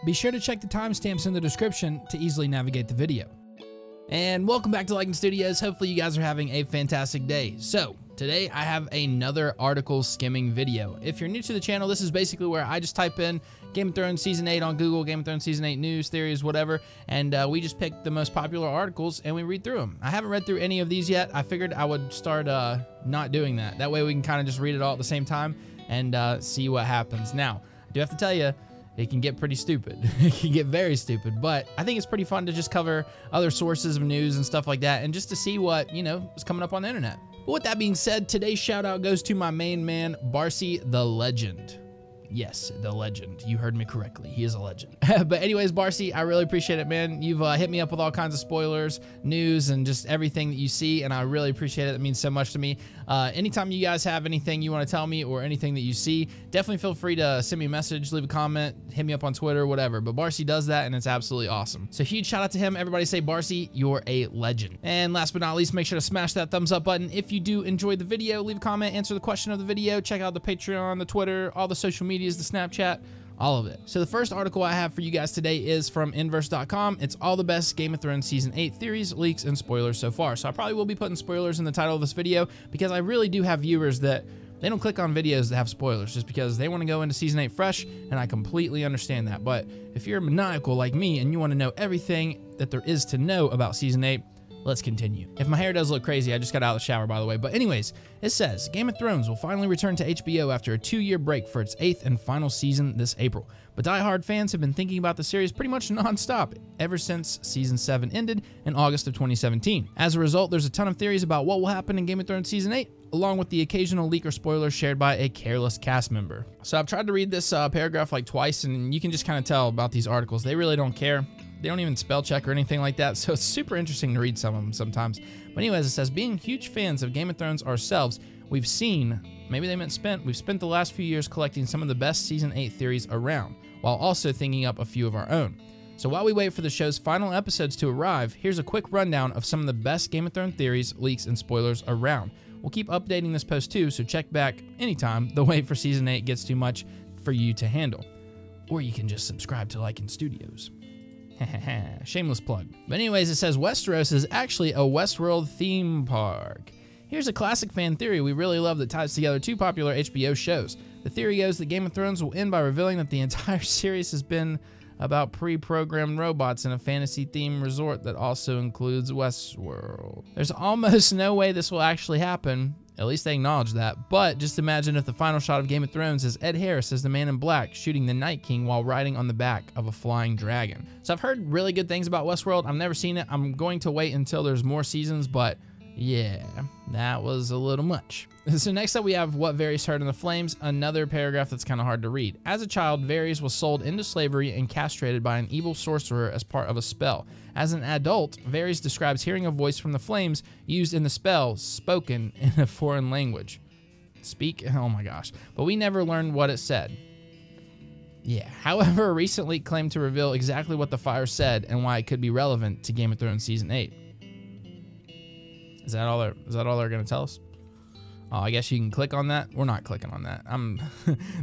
Be sure to check the timestamps in the description to easily navigate the video. And welcome back to LycanStudios. Hopefully you guys are having a fantastic day. So today I have another article skimming video. If you're new to the channel, this is basically where I just type in Game of Thrones Season 8 on Google, Game of Thrones Season 8 news, theories, whatever, and we just pick the most popular articles and we read through them. I haven't read through any of these yet. I figured I would start not doing that. That way we can kind of just read it all at the same time and see what happens. Now, I do have to tell you, it can get pretty stupid. It can get very stupid, but I think it's pretty fun to just cover other sources of news and stuff like that and just to see what, you know, is coming up on the internet. But with that being said, today's shout out goes to my main man, Barcy the Legend. Yes, the legend. You heard me correctly. He is a legend. But anyways, Barcy, I really appreciate it, man. You've hit me up with all kinds of spoilers, news, and just everything that you see, and I really appreciate it. It means so much to me. Anytime you guys have anything you want to tell me or anything that you see, definitely feel free to send me a message, leave a comment, hit me up on Twitter, whatever. But Barcy does that, and it's absolutely awesome. So huge shout out to him. Everybody say, Barcy, you're a legend. And last but not least, make sure to smash that thumbs up button. If you do enjoy the video, leave a comment, answer the question of the video, check out the Patreon, the Twitter, all the social media, the Snapchat, all of it. So the first article I have for you guys today is from Inverse.com. It's all the best Game of Thrones Season 8 theories, leaks, and spoilers so far. So I probably will be putting spoilers in the title of this video because I really do have viewers that they don't click on videos that have spoilers just because they want to go into Season 8 fresh, and I completely understand that. But if you're maniacal like me and you want to know everything that there is to know about Season 8, let's continue. If my hair does look crazy, I just got out of the shower, by the way. But anyways, it says, Game of Thrones will finally return to HBO after a 2-year break for its 8th and final season this April. But die-hard fans have been thinking about the series pretty much non-stop ever since Season 7 ended in August of 2017. As a result, there's a ton of theories about what will happen in Game of Thrones Season 8, along with the occasional leak or spoiler shared by a careless cast member. So I've tried to read this paragraph like twice, and you can just kind of tell about these articles. They really don't care. They don't even spell check or anything like that, so it's super interesting to read some of them sometimes. But anyways, it says, being huge fans of Game of Thrones ourselves, we've spent the last few years collecting some of the best Season 8 theories around, while also thinking up a few of our own. So while we wait for the show's final episodes to arrive, here's a quick rundown of some of the best Game of Thrones theories, leaks, and spoilers around. We'll keep updating this post too, so check back anytime the wait for Season 8 gets too much for you to handle. Or you can just subscribe to LycanStudios. Shameless plug. But anyways, it says Westeros is actually a Westworld theme park. Here's a classic fan theory we really love that ties together two popular HBO shows. The theory goes that Game of Thrones will end by revealing that the entire series has been about pre-programmed robots in a fantasy-themed resort that also includes Westworld. There's almost no way this will actually happen. At least they acknowledge that. But just imagine if the final shot of Game of Thrones is Ed Harris as the Man in Black shooting the Night King while riding on the back of a flying dragon. So I've heard really good things about Westworld. I've never seen it. I'm going to wait until there's more seasons, but yeah, that was a little much. So next up we have what Varys heard in the flames, another paragraph that's kind of hard to read. As a child, Varys was sold into slavery and castrated by an evil sorcerer as part of a spell. As an adult, Varys describes hearing a voice from the flames used in the spell, spoken in a foreign language. Speak? Oh my gosh. But we never learned what it said. Yeah, however, recently claimed to reveal exactly what the fire said and why it could be relevant to Game of Thrones Season 8. Is that all they're going to tell us? Oh, I guess you can click on that. We're not clicking on that.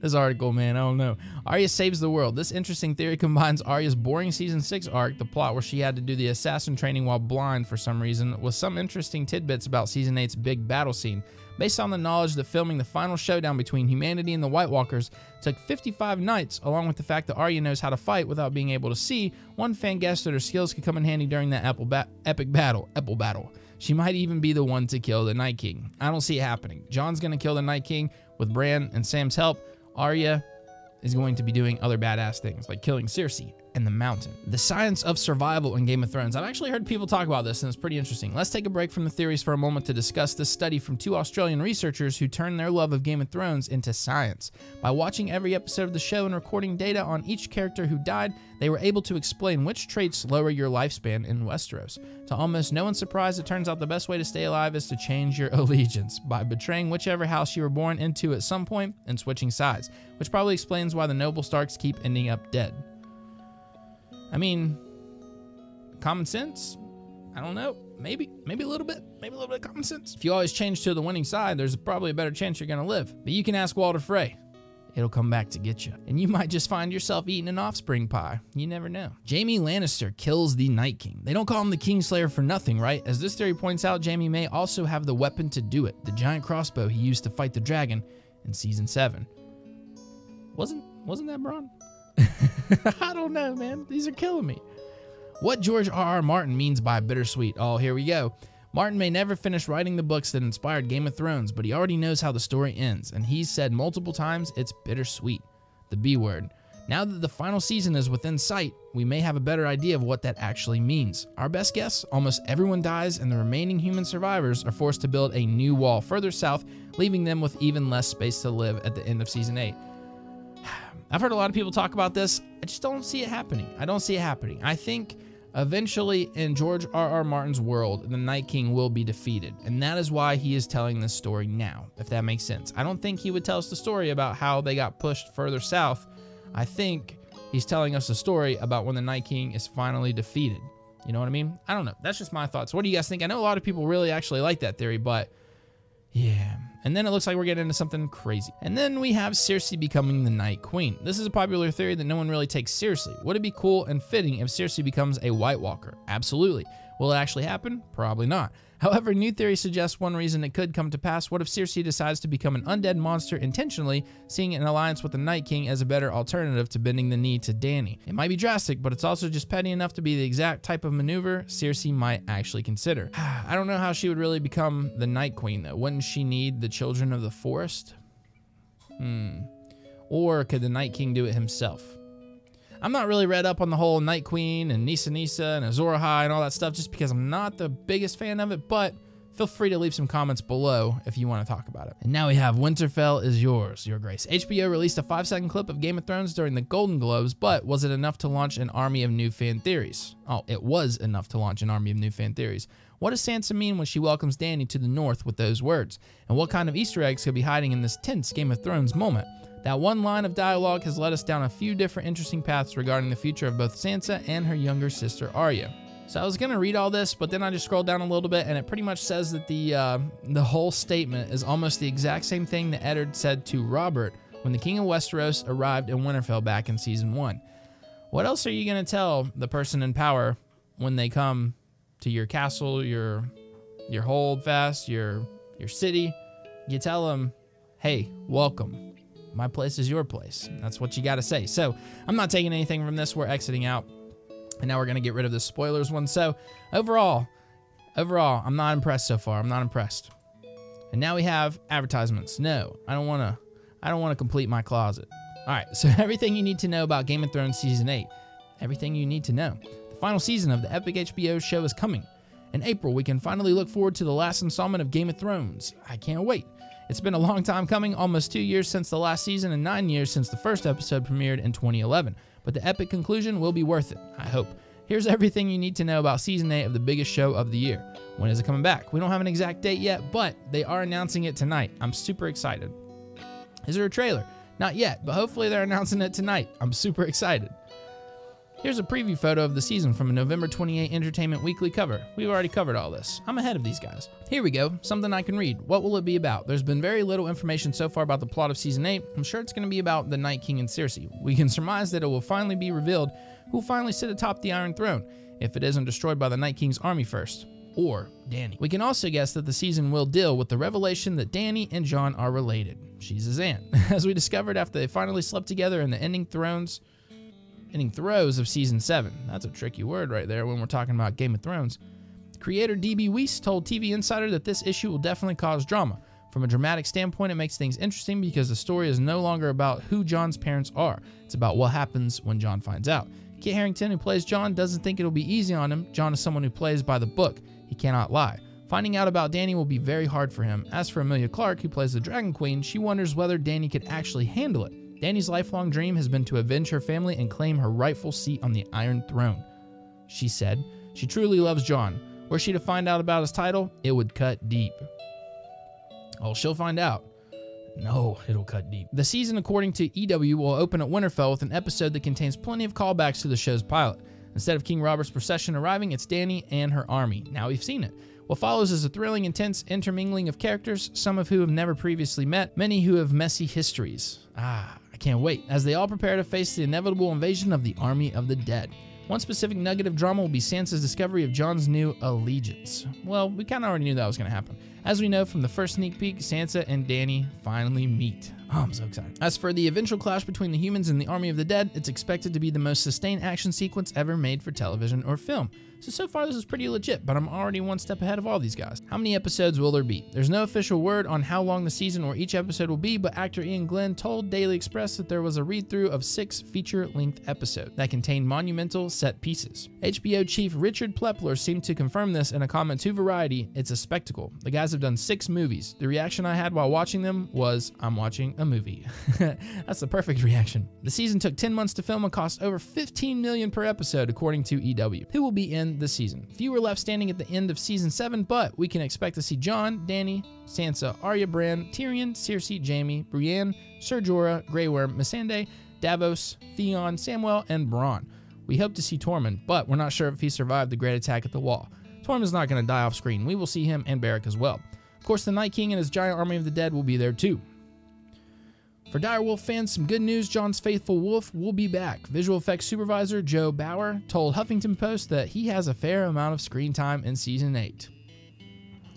This article, man, I don't know. Arya saves the world. This interesting theory combines Arya's boring Season 6 arc, the plot where she had to do the assassin training while blind for some reason, with some interesting tidbits about Season 8's big battle scene. Based on the knowledge that filming the final showdown between humanity and the White Walkers took 55 nights, along with the fact that Arya knows how to fight without being able to see, one fan guessed that her skills could come in handy during that epic battle. She might even be the one to kill the Night King. I don't see it happening. Jon's gonna kill the Night King with Bran and Sam's help. Arya is going to be doing other badass things, like killing Cersei and the Mountain. The science of survival in Game of Thrones. I've actually heard people talk about this, and it's pretty interesting. Let's take a break from the theories for a moment to discuss this study from two Australian researchers who turned their love of Game of Thrones into science. By watching every episode of the show and recording data on each character who died, they were able to explain which traits lower your lifespan in Westeros. To almost no one's surprise, it turns out the best way to stay alive is to change your allegiance by betraying whichever house you were born into at some point and switching sides, which probably explains why the noble Starks keep ending up dead. I mean, common sense? I don't know. Maybe a little bit of common sense. If you always change to the winning side, there's probably a better chance you're gonna live. But you can ask Walder Frey. it'll come back to get you. And you might just find yourself eating an offspring pie. You never know. Jaime Lannister kills the Night King. They don't call him the Kingslayer for nothing, right? As this theory points out, Jaime may also have the weapon to do it, the giant crossbow he used to fight the dragon in season 7. Wasn't that Bronn? I don't know, man. These are killing me. What George R.R. Martin means by bittersweet. Oh, here we go. Martin may never finish writing the books that inspired Game of Thrones, but he already knows how the story ends, and he's said multiple times it's bittersweet, the B word. Now that the final season is within sight, we may have a better idea of what that actually means. Our best guess, almost everyone dies and the remaining human survivors are forced to build a new wall further south, leaving them with even less space to live at the end of season 8. I've heard a lot of people talk about this. I just don't see it happening. I don't see it happening. I think eventually, in George R.R. Martin's world, the Night King will be defeated, and that is why he is telling this story now, if that makes sense. I don't think he would tell us the story about how they got pushed further south. I think he's telling us a story about when the Night King is finally defeated. You know what I mean? I don't know. That's just my thoughts. What do you guys think? I know a lot of people really actually like that theory, but yeah. And then it looks like we're getting into something crazy. And then we have Cersei becoming the Night Queen. This is a popular theory that no one really takes seriously. Would it be cool and fitting if Cersei becomes a White Walker? Absolutely. Will it actually happen? Probably not. However, new theory suggests one reason it could come to pass. What if Cersei decides to become an undead monster intentionally, seeing an alliance with the Night King as a better alternative to bending the knee to Dany? It might be drastic, but it's also just petty enough to be the exact type of maneuver Cersei might actually consider. I don't know how she would really become the Night Queen, though. Wouldn't she need the Children of the Forest? Or could the Night King do it himself? I'm not really read up on the whole Night Queen and Nissa and Azor Ahai and all that stuff just because I'm not the biggest fan of it, but feel free to leave some comments below if you want to talk about it. And now we have Winterfell is yours, Your Grace. HBO released a 5-second clip of Game of Thrones during the Golden Globes, but was it enough to launch an army of new fan theories? Oh, it was enough to launch an army of new fan theories. What does Sansa mean when she welcomes Dany to the north with those words? And what kind of Easter eggs could be hiding in this tense Game of Thrones moment? That one line of dialogue has led us down a few different interesting paths regarding the future of both Sansa and her younger sister Arya. So I was going to read all this, but then I just scrolled down a little bit and it pretty much says that the whole statement is almost the exact same thing that Eddard said to Robert when the King of Westeros arrived in Winterfell back in season 1. What else are you going to tell the person in power when they come to your castle, your holdfast, your city? You tell them, hey, welcome. My place is your place. That's what you got to say. So I'm not taking anything from this. We're exiting out. And now we're going to get rid of the spoilers one. So overall, I'm not impressed so far. I'm not impressed. And now we have advertisements. No, I don't want to complete my closet. All right. So everything you need to know about Game of Thrones season 8. Everything you need to know. The final season of the epic HBO show is coming. In April, we can finally look forward to the last installment of Game of Thrones. I can't wait. It's been a long time coming, almost 2 years since the last season and 9 years since the first episode premiered in 2011. But the epic conclusion will be worth it, I hope. Here's everything you need to know about season 8 of the biggest show of the year. When is it coming back? We don't have an exact date yet, but they are announcing it tonight. I'm super excited. Is there a trailer? Not yet, but hopefully they're announcing it tonight. I'm super excited. Here's a preview photo of the season from a November 28 Entertainment Weekly cover. We've already covered all this. I'm ahead of these guys. Here we go, something I can read. What will it be about? There's been very little information so far about the plot of season 8. I'm sure it's going to be about the Night King and Cersei. We can surmise that it will finally be revealed who will finally sit atop the Iron Throne, if it isn't destroyed by the Night King's army first. Or Dany. We can also guess that the season will deal with the revelation that Dany and Jon are related. She's his aunt. As we discovered after they finally slept together in the ending throes of season 7. That's a tricky word right there when we're talking about Game of Thrones. Creator DB Weiss told TV Insider that this issue will definitely cause drama. From a dramatic standpoint, it makes things interesting because the story is no longer about who Jon's parents are. It's about what happens when Jon finds out. Kit Harington, who plays Jon, doesn't think it'll be easy on him. Jon is someone who plays by the book. He cannot lie. Finding out about Dany will be very hard for him. As for Emilia Clarke, who plays the Dragon Queen, she wonders whether Dany could actually handle it. Dany's lifelong dream has been to avenge her family and claim her rightful seat on the Iron Throne. She said she truly loves Jon. Were she to find out about his title, it would cut deep. Oh, she'll find out. No, it'll cut deep. The season, according to EW, will open at Winterfell with an episode that contains plenty of callbacks to the show's pilot. Instead of King Robert's procession arriving, it's Dany and her army. Now we've seen it. What follows is a thrilling, intense intermingling of characters, some of who have never previously met, many who have messy histories. can't wait, as they all prepare to face the inevitable invasion of the Army of the Dead. One specific nugget of drama will be Sansa's discovery of Jon's new allegiance. Well, we kind of already knew that was going to happen. As we know from the first sneak peek, Sansa and Dany finally meet. Oh, I'm so excited. As for the eventual clash between the humans and the Army of the Dead, it's expected to be the most sustained action sequence ever made for television or film. So far this is pretty legit, but I'm already one step ahead of all these guys. How many episodes will there be? There's no official word on how long the season or each episode will be, but actor Ian Glenn told Daily Express that there was a read-through of 6 feature-length episodes that contained monumental set pieces. HBO chief Richard Plepler seemed to confirm this in a comment to Variety. It's a spectacle. The guys have done 6 movies. The reaction I had while watching them was, I'm watching a movie. That's the perfect reaction. The season took 10 months to film and cost over $15 million per episode, according to EW. Who will be in the season? Few were left standing at the end of season 7, but we can expect to see Jon, Dany, Sansa, Arya, Bran, Tyrion, Cersei, Jaime, Brienne, Ser Jorah, Grey Worm, Missandei, Davos, Theon, Samwell, and Bronn. We hope to see Tormund, but we're not sure if he survived the Great Attack at the Wall. Tormund's not going to die off screen. We will see him and Beric as well. Of course, the Night King and his giant army of the dead will be there too. For Direwolf fans, some good news. Jon's faithful wolf will be back. Visual effects supervisor Joe Bauer told Huffington Post that he has a fair amount of screen time in season 8.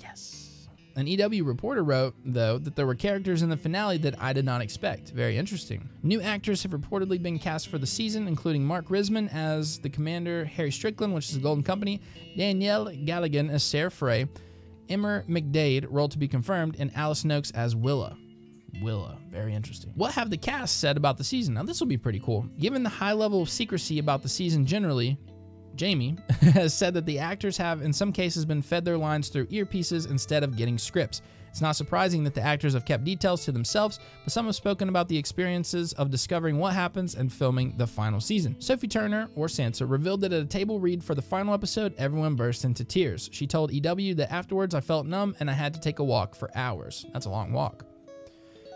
Yes. An EW reporter wrote, though, that there were characters in the finale that I did not expect. Very interesting. New actors have reportedly been cast for the season, including Mark Risman as the commander, Harry Strickland, which is the Golden Company, Danielle Galligan as Sarah Frey, Emmer McDade, role to be confirmed, and Alice Noakes as Willa. Very interesting. What have the cast said about the season? Now, this will be pretty cool. Given the high level of secrecy about the season generally, Jaime has said that the actors have, in some cases, been fed their lines through earpieces instead of getting scripts. It's not surprising that the actors have kept details to themselves, but some have spoken about the experiences of discovering what happens and filming the final season. Sophie Turner, or Sansa, revealed that at a table read for the final episode, everyone burst into tears. She told EW that afterwards I felt numb and I had to take a walk for hours. That's a long walk.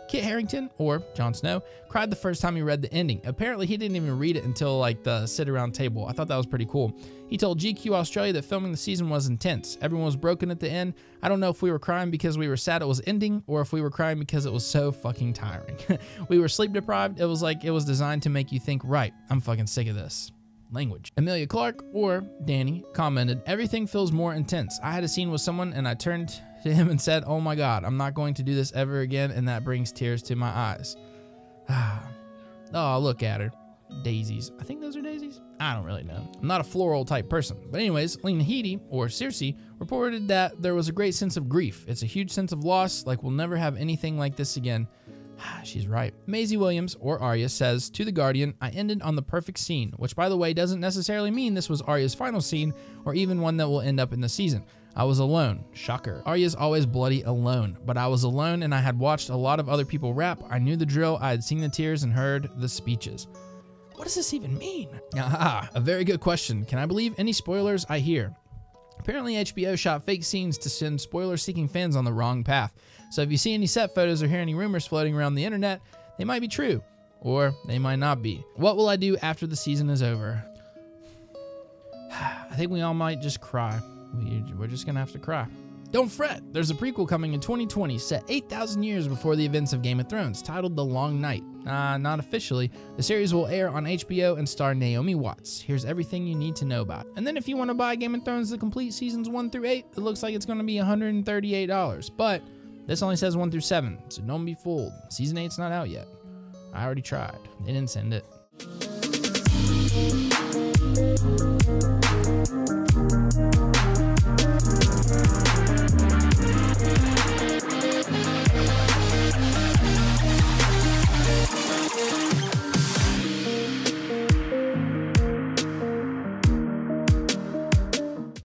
Kit Harington, or Jon Snow, cried the first time he read the ending. Apparently, he didn't even read it until like the sit-around table. I thought that was pretty cool. He told GQ Australia that filming the season was intense. Everyone was broken at the end. I don't know if we were crying because we were sad it was ending, or if we were crying because it was so fucking tiring. We were sleep deprived. It was like it was designed to make you think, right, I'm fucking sick of this. Language. Emilia Clarke, or Dany, commented, everything feels more intense. I had a scene with someone and I turned to him and said, oh my God, I'm not going to do this ever again, and that brings tears to my eyes. Oh, look at her. Daisies. I think those are daisies? I don't really know. I'm not a floral type person. But anyways, Lena Headey, or Cersei, reported that there was a great sense of grief. It's a huge sense of loss, like we'll never have anything like this again. She's right. Maisie Williams, or Arya, says to The Guardian, I ended on the perfect scene, which by the way doesn't necessarily mean this was Arya's final scene, or even one that will end up in the season. I was alone. Shocker. Arya's always bloody alone, but I was alone and I had watched a lot of other people rap. I knew the drill. I had seen the tears and heard the speeches. What does this even mean? A very good question. Can I believe any spoilers I hear? Apparently HBO shot fake scenes to send spoiler-seeking fans on the wrong path. So if you see any set photos or hear any rumors floating around the internet, they might be true, or they might not be. What will I do after the season is over? I think we all might just cry. We're just gonna have to cry. Don't fret, there's a prequel coming in 2020 set 8,000 years before the events of Game of Thrones, titled The Long Night. Not officially. The series will air on HBO and star Naomi Watts. Here's everything you need to know about it. And then if you want to buy Game of Thrones the complete seasons 1 through 8, it looks like it's going to be $138. But this only says 1 through 7, so don't be fooled. Season 8's not out yet. I already tried. They didn't send it.